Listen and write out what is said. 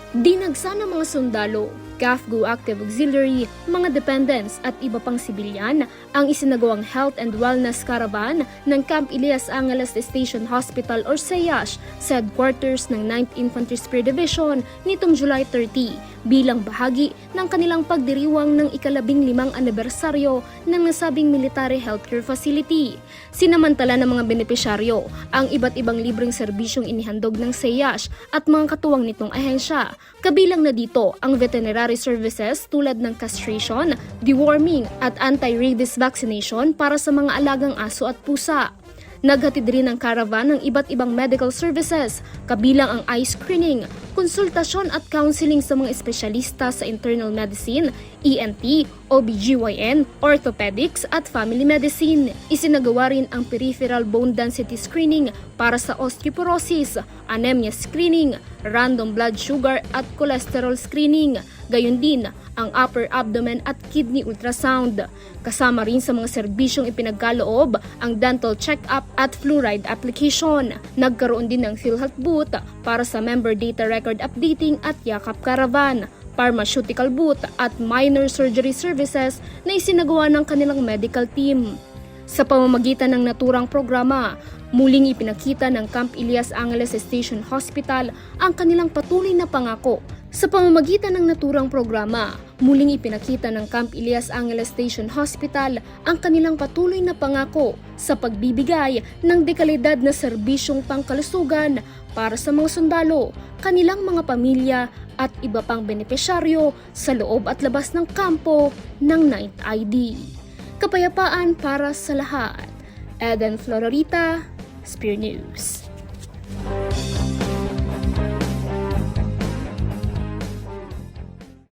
Dinagsa ng mga sundalo, CAFGO Active Auxiliary, mga dependents at iba pang sibilyan ang isinagawang Health and Wellness Caravan ng Camp Elias Angeles Station Hospital or CEASH sa headquarters ng 9th Infantry Spear Division nitong July 30 bilang bahagi ng kanilang pagdiriwang ng ika-15 anibersaryo ng nasabing military healthcare facility. Sinamantala ng mga benepisyaryo ang iba't ibang libreng serbisyong inihandog ng CEASH at mga katuwang nitong ahensya. Kabilang na dito ang veterinary services tulad ng castration, deworming at anti-rabies vaccination para sa mga alagang aso at pusa. Naghatid rin ng caravan ng iba't ibang medical services, kabilang ang eye screening, konsultasyon at counseling sa mga espesyalista sa internal medicine, ENT, OBGYN, orthopedics at family medicine. Isinagawa rin ang peripheral bone density screening para sa osteoporosis, anemia screening, random blood sugar at cholesterol screening. Gayon din ang upper abdomen at kidney ultrasound. Kasama rin sa mga serbisyong ipinagkaloob ang dental check-up at fluoride application. Nagkaroon din ng PhilHealth booth para sa member data record updating at yakap caravan, pharmaceutical booth at minor surgery services na isinagawa ng kanilang medical team. Sa pamamagitan ng naturang programa, muling ipinakita ng Camp Elias Angeles Station Hospital ang kanilang patuloy na pangako. Sa pamamagitan ng naturang programa, muling ipinakita ng Camp Elias Angeles Station Hospital ang kanilang patuloy na pangako sa pagbibigay ng dekalidad na serbisyong pangkalusugan para sa mga sundalo, kanilang mga pamilya at iba pang benepisyaryo sa loob at labas ng kampo ng 9th ID. Kapayapaan para sa lahat. Eden Flororita, Spear News.